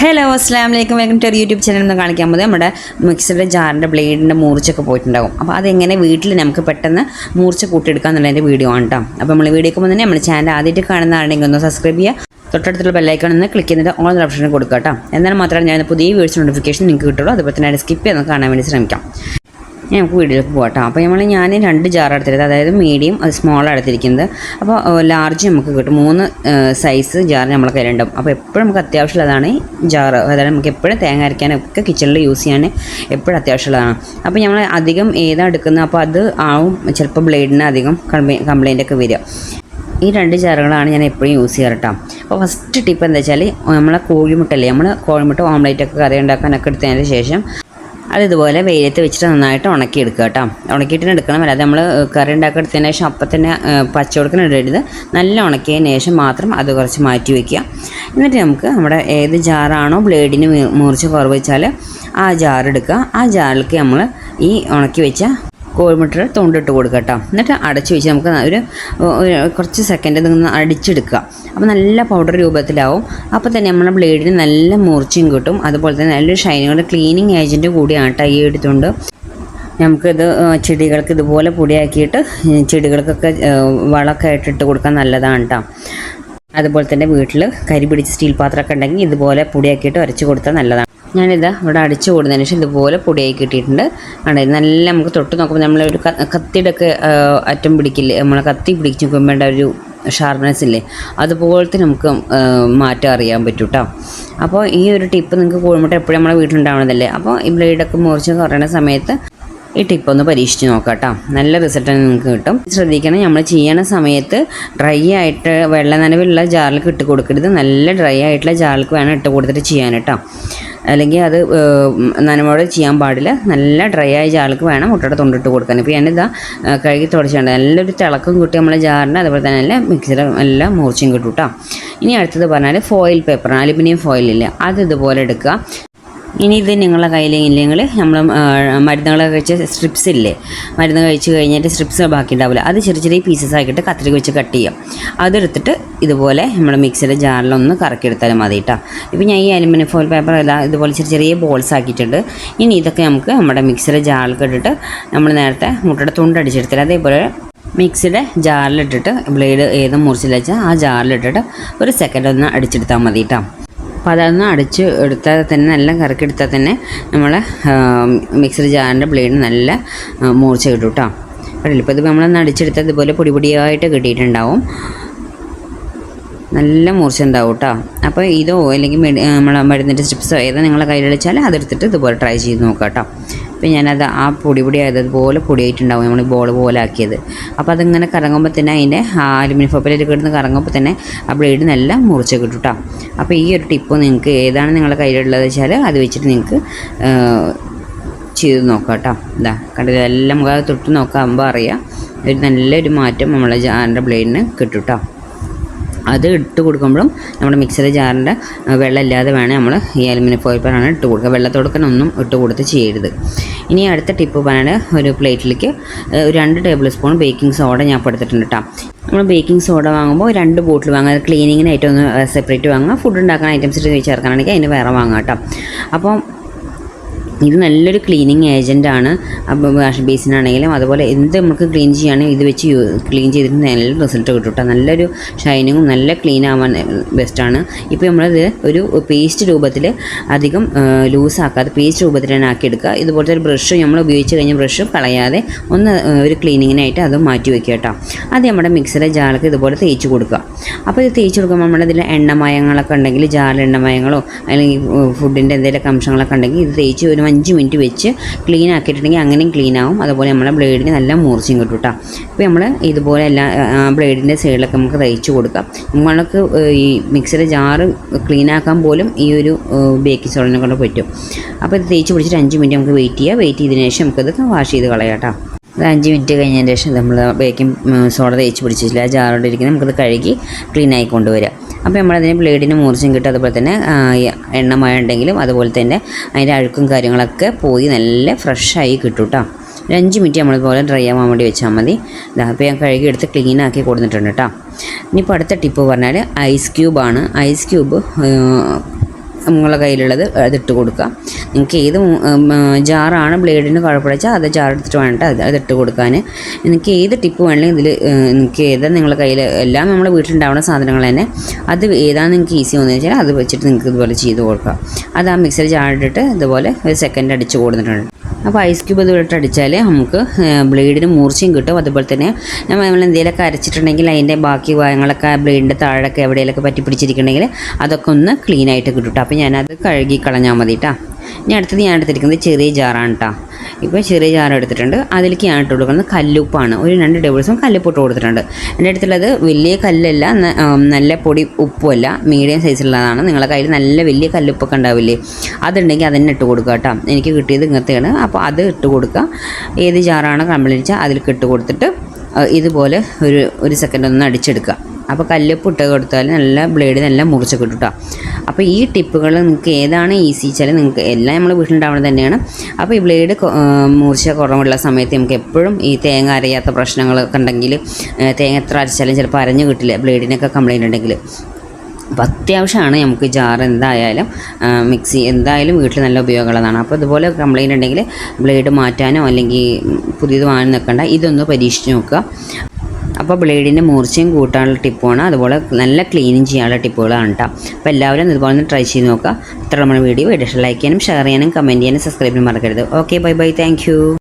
Hello അസ്സലാമലൈക്കും welcome to YouTube channel എന്ന് കാണിക്കാൻ മതി നമ്മുടെ മിക്സിയുടെ ജാറിൻ്റെ ബ്ലേഡിൻ്റെ മൂർച്ചയൊക്കെ പോയിട്ടുണ്ടാകും. അപ്പോൾ അതെങ്ങനെ വീട്ടിൽ നമുക്ക് പെട്ടെന്ന് മൂർച്ച കൂട്ടിയെടുക്കുക എന്നുള്ളതിൻ്റെ വീഡിയോ ആണ് കേട്ടോ. അപ്പോൾ നമ്മൾ വീഡിയോ ഒക്കെ തന്നെ നമ്മുടെ ചാനൽ ആദ്യമായിട്ട് കാണുന്നതാണെങ്കിൽ ഒന്ന് സബ്സ്ക്രൈബ് ചെയ്യുക, തൊട്ടടുത്തുള്ള ബെല്ലൈക്കൺ ഒന്ന് ക്ലിക്ക് ചെയ്തിട്ട് ഓൺ ഓപ്ഷൻ കൊടുക്കുക കേട്ടോ. എന്നാൽ മാത്രമേ ഞാൻ പുതിയ വീഡിയോസ് നോട്ടിഫിക്കേഷൻ നിങ്ങൾക്ക് കിട്ടുള്ളൂ. അതുപോലെ തന്നെ സ്കിപ്പ് ചെയ്ത് കാണാൻ വേണ്ടി ശ്രമിക്കാം. നമുക്ക് വീഡിയോയിലേക്ക് പോകട്ടോ. അപ്പോൾ ഞാൻ 2 ജാർ എടുത്തിരുന്നത്, അതായത് മീഡിയം അത് സ്മോൾ എടുത്തിരിക്കുന്നത്. അപ്പോൾ ലാർജ് നമുക്ക് കിട്ടും. 3 സൈസ് ജാർ നമ്മളെ കയ്യിലുണ്ടാവും. അപ്പോൾ എപ്പോഴും നമുക്ക് അത്യാവശ്യമുള്ളതാണ് ഈ ജാർ. അതായത് നമുക്ക് എപ്പോഴും തേങ്ങ അരയ്ക്കാനൊക്കെ കിച്ചണിൽ യൂസ് ചെയ്യാൻ എപ്പോഴും അത്യാവശ്യമുള്ളതാണ്. അപ്പോൾ നമ്മൾ അധികം ഏതാ എടുക്കുന്നത്, അപ്പോൾ അത് ആവും ചിലപ്പോൾ ബ്ലേഡിന് അധികം കംപ്ലൈൻ്റ് ഒക്കെ വരിക. ഈ 2 ജാറുകളാണ് ഞാൻ എപ്പോഴും യൂസ് ചെയ്യാറ് കേട്ടോ. അപ്പോൾ ഫസ്റ്റ് ടിപ്പ് എന്താ വെച്ചാൽ, നമ്മളെ കോഴിമുട്ടല്ലേ, നമ്മൾ കോഴിമുട്ട ഓംലേറ്റൊക്കെ കറി ഉണ്ടാക്കാനൊക്കെ എടുത്തതിന് ശേഷം അതിതുപോലെ വെയിലത്ത് വെച്ചിട്ട് നന്നായിട്ട് ഉണക്കിയെടുക്കുക കേട്ടോ. ഉണക്കിയിട്ടിന് എടുക്കണം, അല്ലാതെ നമ്മൾ കറി ഉണ്ടാക്കി എടുത്തതിന് ശേഷം അപ്പം തന്നെ പച്ചവെടുക്കണം ഇടരുത്. നല്ല ഉണക്കിയതിന് ശേഷം മാത്രം അത് കുറച്ച് മാറ്റി വയ്ക്കുക. എന്നിട്ട് നമുക്ക് നമ്മുടെ ഏത് ജാറാണോ ബ്ലേഡിന് മൂർച്ച കുറവ് വെച്ചാൽ ആ ജാർ എടുക്കുക. ആ ജാറിലേക്ക് നമ്മൾ ഈ ഉണക്കി വെച്ച കോഴിമുട്ട തൊണ്ടിട്ട് കൊടുക്കുക കേട്ടോ. എന്നിട്ട് അടച്ച് വെച്ച് നമുക്ക് ഒരു കുറച്ച് സെക്കൻഡ് നിന്ന് അടിച്ചെടുക്കുക. അപ്പോൾ നല്ല പൗഡർ രൂപത്തിലാവും. അപ്പോൾ തന്നെ നമ്മുടെ ബ്ലേഡിന് നല്ല മൂർച്ചയും കിട്ടും. അതുപോലെ തന്നെ നല്ലൊരു ഷൈനിങ് ക്ലീനിങ് ഏജൻറ്റ് കൂടിയാണ് കേട്ടോ ഈ എടുത്തുകൊണ്ട്. നമുക്കിത് ചെടികൾക്ക് ഇതുപോലെ പൊടിയാക്കിയിട്ട് ചെടികൾക്കൊക്കെ വളമൊക്കെ ആയിട്ടിട്ട് കൊടുക്കാൻ നല്ലതാണ് കേട്ടോ. അതുപോലെ തന്നെ വീട്ടിൽ കരി പിടിച്ച സ്റ്റീൽ പാത്രമൊക്കെ ഉണ്ടെങ്കിൽ ഇതുപോലെ പൊടിയാക്കിയിട്ട് ഉരച്ച് കൊടുത്താൽ നല്ലതാണ്. ഞാനിത് ഇവിടെ അടിച്ചു കൊടുത്തതിന് ശേഷം ഇതുപോലെ പൊടിയായി കിട്ടിയിട്ടുണ്ട്. നല്ല നമുക്ക് തൊട്ട് നോക്കുമ്പോൾ നമ്മളൊരു കത്തിയുടെ ഒക്കെ അറ്റം പിടിക്കില്ലേ, നമ്മളെ കത്തി പിടിച്ച് നോക്കുമ്പോൾ ഒരു ഷാർപ്നെസ് ഇല്ലേ, അതുപോലത്തെ നമുക്ക് മാറ്റം അറിയാൻ പറ്റും കേട്ടോ. അപ്പോൾ ഈ ഒരു ടിപ്പ് നിങ്ങൾക്ക് കോഴിമുട്ട എപ്പോഴും നമ്മളെ വീട്ടിലുണ്ടാവണതല്ലേ. അപ്പോൾ ഈ ബ്ലേഡൊക്കെ മുറിച്ച് കുറയുന്ന സമയത്ത് ഈ ടിപ്പ് ഒന്ന് പരീക്ഷിച്ച് നോക്കാം കേട്ടോ. നല്ല റിസൾട്ട് നിങ്ങൾക്ക് കിട്ടും. ശ്രദ്ധിക്കണം, നമ്മൾ ചെയ്യണ സമയത്ത് ഡ്രൈ ആയിട്ട് വെള്ള നനവുള്ള ജാറിലേക്ക് ഇട്ട് കൊടുക്കരുത്. നല്ല ഡ്രൈ ആയിട്ടുള്ള ജാറിലേക്ക് വേണം ഇട്ട് കൊടുത്തിട്ട് ചെയ്യാൻ കേട്ടോ. അല്ലെങ്കിൽ അത് നനവോടെ ചെയ്യാൻ പാടില്ല. നല്ല ഡ്രൈ ആയ ജാറിലേക്ക് വേണം മുട്ടയുടെ തൊണ്ടിട്ട് കൊടുക്കാൻ. ഇപ്പോൾ ഞാനിതാ കഴുകി തുടച്ചിട്ടുണ്ട്. നല്ലൊരു തിളക്കം കിട്ടി നമ്മളെ ജാറിന്. അതുപോലെ തന്നെ നല്ല മിക്സിയുടെ എല്ലാം മൂർച്ചയും കിട്ടും കേട്ടോ. ഇനി അടുത്തത് പറഞ്ഞാൽ ഫോയിൽ പേപ്പർ, അലുമിനിയം ഫോയിലില്ല, അത് ഇതുപോലെ എടുക്കുക. ഇനി ഇത് നിങ്ങളുടെ കയ്യിലില്ലെങ്കിൽ നമ്മൾ മരുന്നുകളൊക്കെ കഴിച്ച സ്ട്രിപ്സ് ഇല്ലേ, മരുന്ന് കഴിച്ച് കഴിഞ്ഞിട്ട് സ്ട്രിപ്സ് ബാക്കി ഉണ്ടാവില്ല, അത് ചെറിയ ചെറിയ പീസസ് ആക്കിയിട്ട് കത്രിക വെച്ച് കട്ട് ചെയ്യാം. അതെടുത്തിട്ട് ഇതുപോലെ നമ്മൾ മിക്സിയുടെ ജാറിലൊന്ന് കറക്കിയെടുത്താലും മതി കേട്ടോ. ഇപ്പോൾ ഞാൻ ഈ അലുമിനിയം ഫോയിൽ പേപ്പർ എല്ലാം ഇതുപോലെ ചെറിയ ചെറിയ ബോൾസ് ആക്കിയിട്ടുണ്ട്. ഇനി ഇതൊക്കെ നമുക്ക് നമ്മുടെ മിക്സിയുടെ ജാറിൽ ഇട്ടിട്ട് നമ്മൾ നേരത്തെ മുട്ടയുടെ തുണ്ടടിച്ചെടുത്തില്ല, അതേപോലെ മിക്സിയുടെ ജാറിലിട്ടിട്ട് ബ്ലേഡ് ഏത് മുറിച്ചില്ല വെച്ചാൽ ആ ജാറിലിട്ടിട്ട് ഒരു സെക്കൻഡ് ഒന്ന് അടിച്ചെടുത്താൽ മതി കേട്ടോ. അപ്പോൾ അതൊന്ന് അടിച്ച് എടുത്താൽ തന്നെ, നല്ല കറക്കി എടുത്താൽ തന്നെ നമ്മളെ മിക്സർ ജാറിൻ്റെ ബ്ലേഡിന് നല്ല മൂർച്ച കിട്ടും കേട്ടോ. കണ്ടില്ല, ഇപ്പോൾ ഇത് നമ്മളൊന്ന് അടിച്ചെടുത്താൽ ഇതുപോലെ പൊടി പൊടിയായിട്ട് കിട്ടിയിട്ടുണ്ടാവും. നല്ല മൂർച്ച ഉണ്ടാവും കേട്ടോ. അപ്പോൾ ഇതോ അല്ലെങ്കിൽ നമ്മളെ മരുന്നിൻ്റെ സ്ട്രിപ്സോ ഏതോ നിങ്ങളെ കയ്യിലടിച്ചാൽ അതെടുത്തിട്ട് ഇതുപോലെ ട്രൈ ചെയ്ത് നോക്കാം കേട്ടോ. അപ്പോൾ ഞാനത് ആ പൊടി ആയതുപോലെ പൊടിയായിട്ടുണ്ടാവും, നമ്മൾ ബോൾ പോലെ ആക്കിയത്. അപ്പോൾ അതിങ്ങനെ കറങ്ങുമ്പോൾ തന്നെ അതിൻ്റെ അലുമിനിയം ഫോയിലിൽ കിടന്ന് കറങ്ങുമ്പോൾ തന്നെ ആ ബ്ലേഡ് നല്ല മുറിച്ച് കിട്ടും കേട്ടോ. അപ്പോൾ ഈ ഒരു ടിപ്പ് നിങ്ങൾക്ക് ഏതാണ് നിങ്ങളുടെ കയ്യിലുള്ളത് വെച്ചാൽ അത് വെച്ചിട്ട് നിങ്ങൾക്ക് ചെയ്ത് നോക്കാം കേട്ടോ. ഇതാ കണ്ടില്ല, എല്ലാം നമുക്ക് തൊട്ട് നോക്കാകുമ്പോൾ അറിയാം ഒരു നല്ലൊരു മാറ്റം നമ്മളെ ജാറിൻ്റെ ബ്ലേഡിന് കിട്ടും കേട്ടോ. അത് ഇട്ട് കൊടുക്കുമ്പോഴും നമ്മുടെ മിക്സിയുടെ ജാറിൻ്റെ വെള്ളമില്ലാതെ വേണം നമ്മൾ ഈ അലുമിനിയം ഫോയിൽ പേപ്പറാണ് ഇട്ട് കൊടുക്കുക. വെള്ളത്തോടൊക്കെ ഇട്ട് കൊടുത്ത് ചെയ്യരുത്. ഇനി അടുത്ത ടിപ്പ് പറഞ്ഞാൽ ഒരു പ്ലേറ്റിലേക്ക് 2 ടേബിൾ സ്പൂൺ ബേക്കിംഗ് സോഡ ഞാൻ ഇപ്പോൾ എടുത്തിട്ടുണ്ട് കേട്ടോ. നമ്മൾ ബേക്കിംഗ് സോഡ വാങ്ങുമ്പോൾ 2 ബോട്ടിൽ വാങ്ങുക. ക്ലീനിങ്ങിനായിട്ട് ഒന്ന് സെപ്പറേറ്റ് വാങ്ങുക. ഫുഡ് ഉണ്ടാക്കുന്ന ഐറ്റംസ് ചേർക്കാനാണെങ്കിൽ അതിന് വേറെ വാങ്ങാം കേട്ടോ. അപ്പോൾ ഇത് നല്ലൊരു ക്ലീനിങ് ഏജൻറ്റാണ്. അപ്പോൾ വാഷ് ബേസിനാണെങ്കിലും അതുപോലെ എന്ത് നമുക്ക് ക്ലീൻ ചെയ്യുകയാണെങ്കിൽ ഇത് വെച്ച് ക്ലീൻ ചെയ്തിട്ട് നല്ല റിസൾട്ട് കിട്ടും കേട്ടോ. നല്ലൊരു ഷൈനിങ്ങും നല്ല ക്ലീൻ ആവാൻ ബെസ്റ്റാണ്. ഇപ്പോൾ നമ്മളത് ഒരു പേസ്റ്റ് രൂപത്തിൽ അധികം ലൂസാക്കാതെ പേസ്റ്റ് രൂപത്തിൽ തന്നെ ആക്കിയെടുക്കുക. ഇതുപോലത്തെ ഒരു ബ്രഷ് നമ്മൾ ഉപയോഗിച്ച് കഴിഞ്ഞ ബ്രഷ് കളയാതെ ഒന്ന് ഒരു ക്ലീനിങ്ങിനായിട്ട് അത് മാറ്റി വയ്ക്കുക കേട്ടോ. അത് നമ്മുടെ മിക്സിയുടെ ജാറിലേക്ക് ഇതുപോലെ തേച്ച് കൊടുക്കുക. അപ്പോൾ ഇത് തേച്ച് കൊടുക്കുമ്പോൾ നമ്മുടെ ഇതിൽ എണ്ണമയങ്ങളൊക്കെ ഉണ്ടെങ്കിൽ, ജാറിൽ എണ്ണമയങ്ങളോ അല്ലെങ്കിൽ ഫുഡിൻ്റെ എന്തെങ്കിലുമൊക്കെ അംശങ്ങളൊക്കെ ഉണ്ടെങ്കിൽ ഇത് തേച്ച് ഒരു 5 മിനിറ്റ് വെച്ച് ക്ലീൻ ആക്കിയിട്ടുണ്ടെങ്കിൽ അങ്ങനെയും ക്ലീൻ ആവും. അതുപോലെ നമ്മളെ ബ്ലേഡിന് നല്ല മൂർച്ചയും കിട്ടും കേട്ടോ. അപ്പോൾ നമ്മൾ ഇതുപോലെ എല്ലാ ബ്ലേഡിൻ്റെ സൈഡിലൊക്കെ നമുക്ക് തയ്ച്ച് കൊടുക്കാം. നമ്മൾക്ക് ഈ മിക്സിയുടെ ജാറ് ക്ലീൻ ആക്കാൻ പോലും ഈ ഒരു ബേക്കിംഗ് സോഡനെ കൊണ്ട് പറ്റും. അപ്പോൾ ഇത് തേച്ച് പിടിച്ചിട്ട് 5 മിനിറ്റ് നമുക്ക് വെയിറ്റ് ചെയ്തതിന് ശേഷം നമുക്കത് വാഷ് ചെയ്ത് കളയാം കേട്ടോ. അത് 5 മിനിറ്റ് കഴിഞ്ഞതിന് ശേഷം നമ്മൾ ബേക്കിംഗ് സോഡ തേച്ച് പിടിച്ചിട്ടില്ല ജാറോടെ ഇരിക്കുന്നത് നമുക്കത് കഴുകി ക്ലീൻ ആയി കൊണ്ടുവരാം. അപ്പോൾ നമ്മളതിന് ബ്ലേഡിന് മൂർച്ചയും കിട്ടും. അതുപോലെ തന്നെ എണ്ണമയം ഉണ്ടെങ്കിലും അതുപോലെ തന്നെ അതിൻ്റെ അഴുക്കും കാര്യങ്ങളൊക്കെ പോയി നല്ല ഫ്രഷായി കിട്ടും കേട്ടോ. 5 മിനിറ്റ് നമ്മളിതുപോലെ ഡ്രൈ ആവാൻ വേണ്ടി വെച്ചാൽ മതി. അപ്പോൾ ഞാൻ കഴുകി എടുത്ത് ക്ലീൻ ആക്കി കൊടുത്തിട്ടുണ്ട് കേട്ടോ. ഇനിയിപ്പോൾ അടുത്ത ടിപ്പ് പറഞ്ഞാൽ ഐസ് ക്യൂബാണ്. ഐസ് ക്യൂബ് നിങ്ങളുടെ കയ്യിലുള്ളത് അതിട്ട് കൊടുക്കുക. നിങ്ങൾക്ക് ഏത് ജാറാണ് ബ്ലേഡിന് കുഴപ്പമിച്ചാൽ അത് ജാർ എടുത്തിട്ട് വേണ്ട അതിട്ട് കൊടുക്കാൻ. നിങ്ങൾക്ക് ഏത് ടിപ്പ് വേണമെങ്കിലും ഇതിൽ നിങ്ങൾക്ക് ഏതാണ് നിങ്ങളുടെ കയ്യിൽ എല്ലാം നമ്മുടെ വീട്ടിലുണ്ടാവുന്ന സാധനങ്ങൾ തന്നെ അത് ഏതാണ് നിങ്ങൾക്ക് ഈസി വന്നു വെച്ചാൽ അത് വെച്ചിട്ട് നിങ്ങൾക്ക് ഇതുപോലെ ചെയ്ത് കൊടുക്കുക. അത് ആ മിക്സർ ജാറിട്ടിട്ട് ഇതുപോലെ ഒരു സെക്കൻഡ് അടിച്ച് കൊടുത്തിട്ടുണ്ട്. അപ്പോൾ ഐസ് ക്യൂബ് ഇതുപോലിട്ട് അടിച്ചാൽ നമുക്ക് ബ്ലേഡിന് മൂർച്ചയും കിട്ടും. അതുപോലെ തന്നെ നമ്മൾ എന്തെങ്കിലുമൊക്കെ അരച്ചിട്ടുണ്ടെങ്കിൽ അതിൻ്റെ ബാക്കി ഭാഗങ്ങളൊക്കെ ബ്ലേഡിൻ്റെ താഴൊക്കെ എവിടെയെങ്കിലൊക്കെ പറ്റി പിടിച്ചിരിക്കണമെങ്കിൽ അതൊക്കെ ഒന്ന് ക്ലീനായിട്ട് കിട്ടും കേട്ടോ. അപ്പോൾ ഞാനത് കഴുകി കളഞ്ഞാൽ മതി കേട്ടോ. ഇനി അടുത്തത് ഞാൻ എടുത്തിരിക്കുന്നത് ചെറിയ ജാറാണ് കേട്ടോ. ഇപ്പോൾ ചെറിയ ജാർ എടുത്തിട്ടുണ്ട്. അതിലേക്ക് ഞാൻ ഇട്ട് കൊടുക്കുന്നത് കല്ലുപ്പാണ്. ഒരു 2 ടേബിൾ സ്പൂൺ കല്ലുപ്പ് ഇട്ട് കൊടുത്തിട്ടുണ്ട്. എൻ്റെ അടുത്തുള്ളത് വലിയ കല്ലല്ല, നല്ല പൊടി ഉപ്പുമല്ല, മീഡിയം സൈസിലുള്ളതാണ്. നിങ്ങളുടെ കയ്യിൽ നല്ല വലിയ കല്ലുപ്പൊക്കെ ഉണ്ടാവില്ലേ, അതുണ്ടെങ്കിൽ അതന്നെ ഇട്ട് കൊടുക്കുക കേട്ടോ. എനിക്ക് കിട്ടിയത് ഇങ്ങനത്തെയാണ്. അപ്പോൾ അത് ഇട്ട് കൊടുക്കുക. ഏത് ജാറാണ് കംപ്ലീറ്റ് വെച്ചാൽ അതിലേക്ക് ഇട്ട് കൊടുത്തിട്ട് ഇതുപോലെ ഒരു സെക്കൻഡ് ഒന്ന് അടിച്ചെടുക്കുക. അപ്പോൾ കല്ലുപ്പ് ഇട്ട് കൊടുത്താൽ നല്ല ബ്ലേഡ് നല്ല മുറിച്ച് കിട്ടും കേട്ടോ. അപ്പോൾ ഈ ടിപ്പുകൾ നിങ്ങൾക്ക് ഏതാണ് ഈസി വെച്ചാൽ നിങ്ങൾക്ക് എല്ലാം നമ്മൾ വീട്ടിലുണ്ടാവുന്നത് തന്നെയാണ്. അപ്പോൾ ഈ ബ്ലേഡ് മൂർച്ച കുറവുള്ള സമയത്ത് നമുക്ക് എപ്പോഴും ഈ തേങ്ങ അരയാത്ത പ്രശ്നങ്ങളൊക്കെ ഉണ്ടെങ്കിൽ തേങ്ങ എത്ര അരച്ചാലും ചിലപ്പോൾ അരഞ്ഞു കിട്ടില്ല, ബ്ലേഡിനൊക്കെ കംപ്ലൈൻറ്റ് ഉണ്ടെങ്കിൽ. അപ്പോൾ അത്യാവശ്യമാണ് നമുക്ക് ജാർ എന്തായാലും മിക്സി എന്തായാലും വീട്ടിൽ നല്ല ഉപയോഗമുള്ളതാണ്. അപ്പോൾ ഇതുപോലെ കംപ്ലൈൻറ്റ് ഉണ്ടെങ്കിൽ ബ്ലേഡ് മാറ്റാനോ അല്ലെങ്കിൽ പുതിയത് വാങ്ങി നിൽക്കണ്ട, ഇതൊന്ന് പരീക്ഷിച്ച് നോക്കുക. അപ്പോൾ ബ്ലേഡിൻ്റെ മൂർച്ചയും കൂട്ടാനുള്ള ടിപ്പാണ്, അതുപോലെ നല്ല ക്ലീനിങ് ചെയ്യാനുള്ള ടിപ്പുകളാണ് കേട്ടോ. അപ്പോൾ എല്ലാവരും ഇതുപോലെ ഒന്ന് ട്രൈ ചെയ്ത് നോക്കുക. ഇത്ര നമ്മുടെ വീഡിയോ ലൈക്ക് ചെയ്യാനും ഷെയർ ചെയ്യാനും കമൻറ്റ് ചെയ്യാനും സബ്സ്ക്രൈബ് ചെയ്യാനും മറക്കരുത്. Okay, bye bye, thank you.